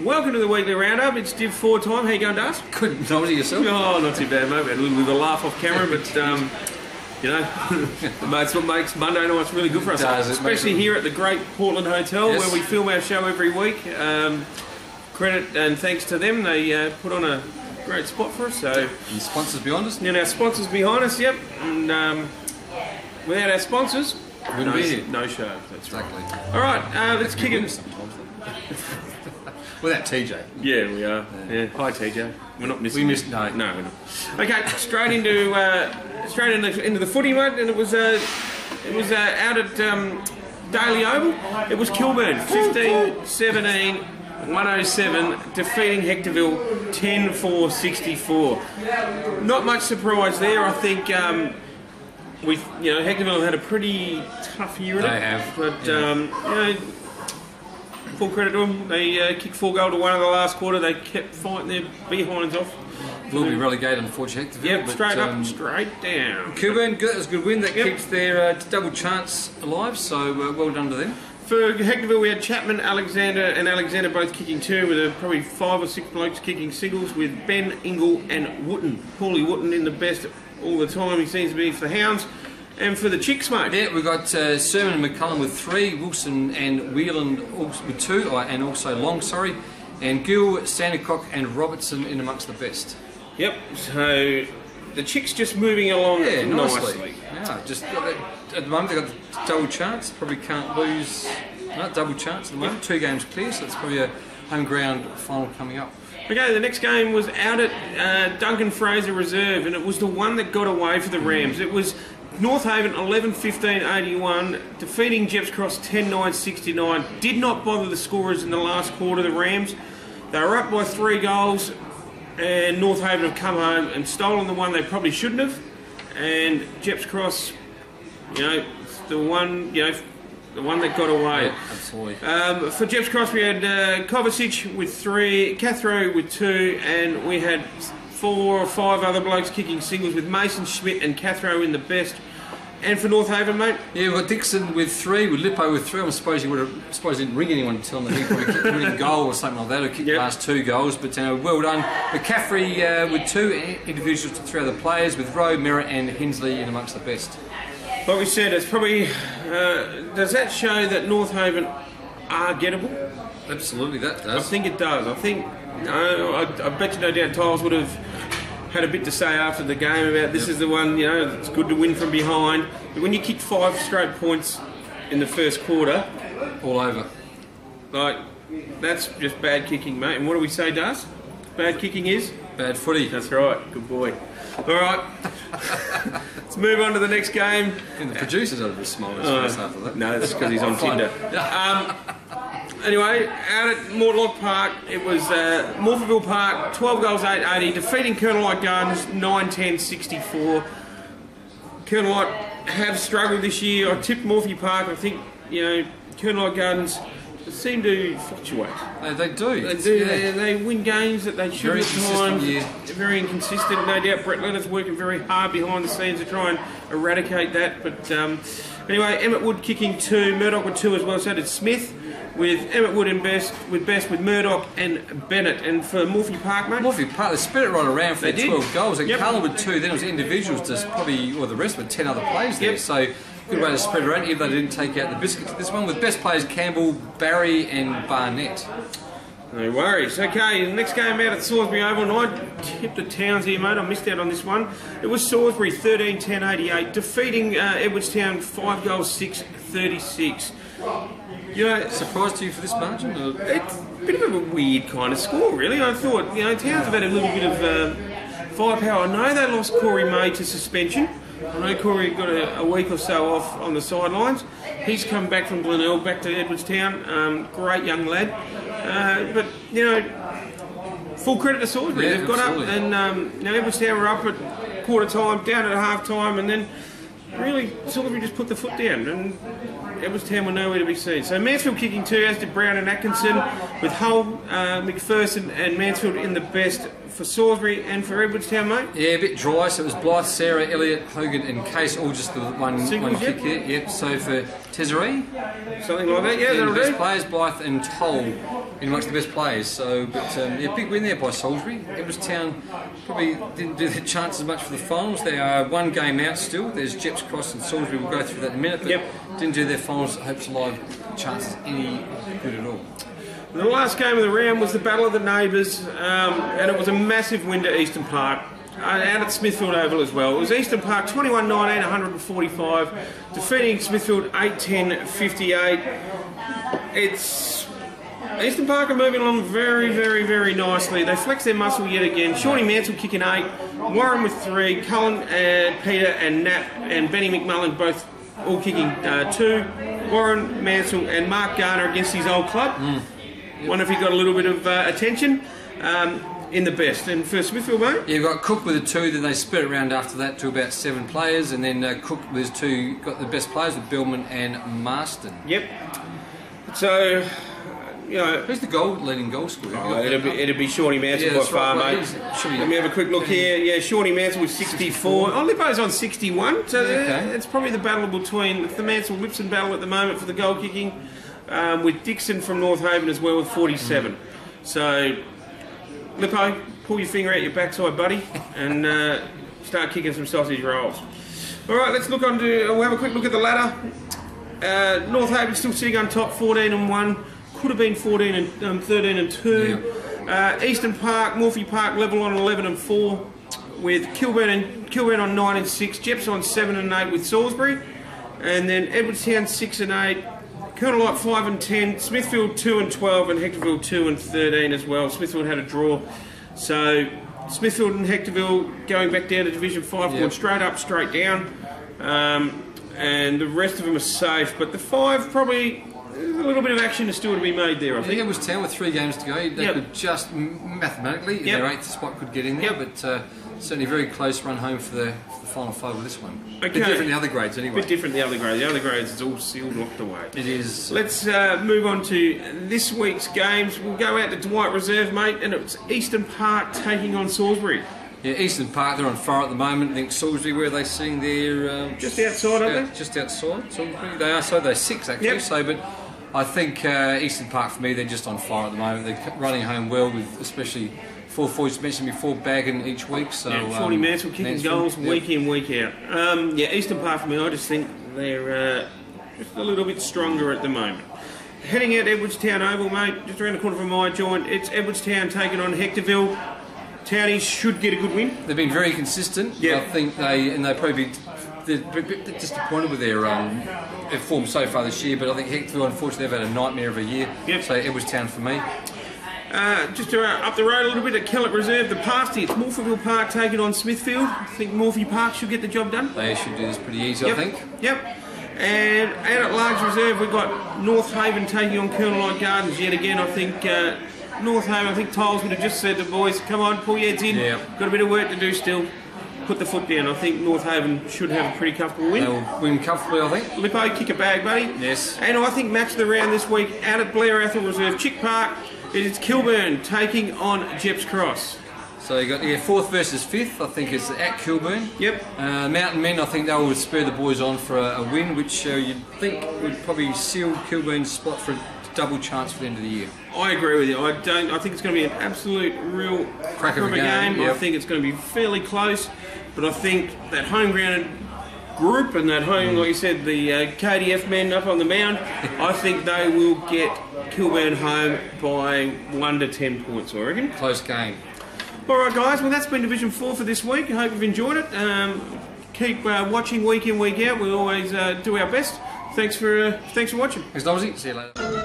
Welcome to the weekly roundup. It's Div 4 time. How you going, Dust? Couldn't nominate yourself. Oh, not too bad, mate. We had a little bit of a laugh off camera, but you know, that's what makes Monday nights really good for us. Especially here at the Great Portland Hotel, where we film our show every week. Credit and thanks to them, they put on a great spot for us. So, and sponsors behind us. And our sponsors behind us, yep. And without our sponsors, wouldn't be here. No show. That's exactly. Right. All right, let's kick it. Without TJ. Yeah, we are. Yeah. Hi, TJ. We're not missing. We missed. No, we're not. Okay, straight into the footy, mate, and it was out at Daily Oval. It was Kilburn, 15-17, 107, defeating Hectorville 10-4-64. Not much surprise there. I think Hectorville have had a pretty tough year. They have, but full credit to them. They kicked 4 goals to 1 in the last quarter. They kept fighting their behinds off. Will be relegated, unfortunately. Yep, straight up, straight down. Kilburn, that was a good win. That keeps their double chance alive, so well done to them. For Hectorville, we had Chapman, Alexander both kicking 2, with probably 5 or 6 blokes kicking singles, with Ben, Ingle and Wooten. Paulie Wooten in the best all the time. He seems to be for the Hounds. And for the Chicks, mate? Yeah, we've got Sermon and McCullum with 3, Wilson and Whelan with 2, and also Long, and Gill, Sandercock and Robertson in amongst the best. Yep, so the Chicks just moving along nicely. Yeah, just at the moment they've got the double chance, probably can't lose. Not double chance at the moment, 2 games clear, so it's probably a home ground final coming up. Okay, the next game was out at Duncan Fraser Reserve, and it was the one that got away for the Rams. It was North Haven 11-15-81, defeating Jepps Cross 10-9-69. Did not bother the scorers in the last quarter, the Rams. They were up by 3 goals, and North Haven have come home and stolen the one they probably shouldn't have. And Jepps Cross, the one that got away. Yeah, absolutely. For Jepps Cross, we had Kovacic with 3, Cathro with 2, and we had 4 or 5 other blokes kicking singles, with Mason, Schmidt and Cathro in the best. And for North Haven, mate? Yeah, we've got Dixon with 3, with Lippo with 3. I suppose he didn't ring anyone to tell him that he probably kicked a winning goal or something like that, or kicked the last 2 goals, but well done. McCaffrey with 2 individuals to 3 other players, with Rowe, Merritt and Hensley in amongst the best. Like we said, it's probably... does that show that North Haven are gettable? Absolutely, that does. I think it does. I think... I bet you no doubt Tiles would have had a bit to say after the game about this is the one, it's good to win from behind. But when you kick 5 straight points in the first quarter... all over. Like, that's just bad kicking, mate. And what do we say, Dust? Bad kicking is? Bad footy. That's right. Good boy. All right. Let's move on to the next game. And the producer's had a bit smiling after that. No, that's because he's on Tinder. Anyway, out at Mortlock Park, it was Morphettville Park, 12 goals, 8-80, defeating Colonel Light Gardens 9-10-64. Colonel Light have struggled this year. I tipped Morphy Park. I think, Colonel Light Gardens seem to fluctuate. They do. They do. They win games that they should at times. They're very inconsistent. No doubt Brett Leonard's working very hard behind the scenes to try and eradicate that. But anyway, Emmett Wood kicking 2, Murdoch with 2 as well. So did Smith, with Emmett Wood in best with Murdoch and Bennett. And for Morphy Park, mate? Morphy Park, they spread it right around for 12 goals. And Carlin with 2, then it was individuals, just probably, the rest with 10 other players there. So good way to spread around, even though they didn't take out the biscuits. This one with best players Campbell, Barry and Barnet. No worries. Okay, the next game out at Salisbury Oval, and I tipped the Towns here, mate. I missed out on this one. It was Salisbury 13-10-88, defeating Edwardstown 5 goals, 6-36. Surprised you for this margin? It's a bit of a weird kind of score, really. I thought, Towns have had a little bit of firepower. I know they lost Corey May to suspension. I know Corey got a week or so off on the sidelines. He's come back from Glenelg back to Edwardstown. Great young lad. But, full credit to Salisbury. They've got up, and Edwardstown were up at quarter time, down at half time, and then really Salisbury just put the foot down, and Edwardstown were nowhere to be seen. So Mansfield kicking 2, as did Brown and Atkinson, with Hull, McPherson and Mansfield in the best for Salisbury and for Edwardstown, mate. Yeah, a bit dry. So it was Blythe, Sarah, Elliott, Hogan and Case, all just the one kick here. Yep. So for Tezzeree. Something like that, yeah, The that'll best do. players, Blythe and Toll, in amongst the best players. So, but yeah, big win there by Salisbury. Edwardstown probably didn't do their chances much for the finals. They are one game out still. There's Jeps Cross and Salisbury. We'll go through that in a minute. But didn't do their finals hopes alive chances any good at all. The last game of the round was the Battle of the Neighbours, and it was a massive win to Easton Park. Out at Smithfield Oval as well. It was Easton Park 21-19, 145, defeating Smithfield 8-10, 58. Easton Park are moving along very, very, very nicely. They flex their muscle yet again. Shawnee Mansell kicking 8, Warren with 3, Cullen and Peter and Nat and Benny McMullen both all kicking 2. Warren, Mansell and Mark Garner against his old club. Wonder if he got a little bit of attention. In the best. And for Smithfield, mate? Yeah, you've got Cook with a 2, then they split it around after that to about 7 players, and then Cook with his 2 got the best players with Billman and Marston. Yep. So, you know... Who's the leading goal scorer? It'd be Shawnee Mansell by far, mate. Let me have a quick look here. Yeah, Shawnee Mansell with 64. Oh, Lippo's on 61, so it's probably the battle between the Mansell-Lipson battle at the moment for the goal kicking, with Dixon from North Haven as well with 47. So... Lippo, pull your finger out your backside, buddy, and start kicking some sausage rolls. All right, let's look on to. We'll have a quick look at the ladder. North Haven still sitting on top, 14-1. Could have been 13-2. Easton Park, Morphy Park level on 11-4, with Kilburn on 9-6. Jeps on 7-8 with Salisbury, and then Edwardstown 6-8. Colonel Light 5-10, Smithfield 2-12, and Hectorville 2-13 as well. Smithfield had a draw, so Smithfield and Hectorville going back down to Division 5, going straight up, straight down, and the rest of them are safe. But the 5 probably a little bit of action is still to be made there. I think it was 10 with 3 games to go. They could just mathematically their 8th spot could get in there, but certainly very close run home for the final 5 with this one. Okay. Bit different than the other grades anyway. Bit different than the other grades. The other grades is all sealed, locked away. It is. Let's move on to this week's games. We'll go out to Dwight Reserve, mate, and it's Easton Park taking on Salisbury. Yeah, Easton Park, they're on fire at the moment. I think Salisbury, where are they sitting there? Just outside, aren't they? Just outside. Salisbury. They are, so they're 6 actually. Yep. So, but I think Easton Park, for me, they're just on fire at the moment. They're running home well, with especially 4 forwards mentioned before, bagging each week. So Shawnee Mansell kicking goals week in, week out. Easton Park for me, I just think they're just a little bit stronger at the moment. Heading out Edwardstown Oval, mate, just around the corner from my joint. It's Edwardstown taking on Hectorville. Townies should get a good win. They've been very consistent. Yeah. I think they're probably a bit disappointed with their form so far this year, but I think Hectorville, unfortunately, they've had a nightmare of a year. Yep. So Edwardstown for me. Just up the road a little bit at Kellett Reserve, the pasty, it's Morpheville Park taking on Smithfield. I think Morphy Park should get the job done. They should do this pretty easy, I think. Yep. And out at Large Reserve, we've got North Haven taking on Colonel Light Gardens yet again. I think North Haven, I think Tiles would have just said to the boys, come on, pull your heads in. Yep. Got a bit of work to do still. Put the foot down. I think North Haven should have a pretty comfortable win. They'll win comfortably, I think. Lippo, kick a bag, buddy. Yes. And I think match of the round this week out at Blair Athol Reserve, Chick Park. It is Kilburn taking on Jeps Cross. So you got 4th versus 5th. I think it's at Kilburn. Yep. Mountain Men, I think they will spur the boys on for a win, which you'd think would probably seal Kilburn's spot for a double chance for the end of the year. I agree with you. I think it's going to be an absolute real cracker of a game. Yep. I think it's going to be fairly close, but I think that home ground group and that home, like you said, the KDF men up on the mound, I think they will get Kilburn home by 1 to 10 points, I reckon. Close game. All right, guys. Well, that's been Division 4 for this week. I hope you've enjoyed it. Keep watching week in, week out. We always do our best. Thanks for watching. Thanks, Nosy. See you later.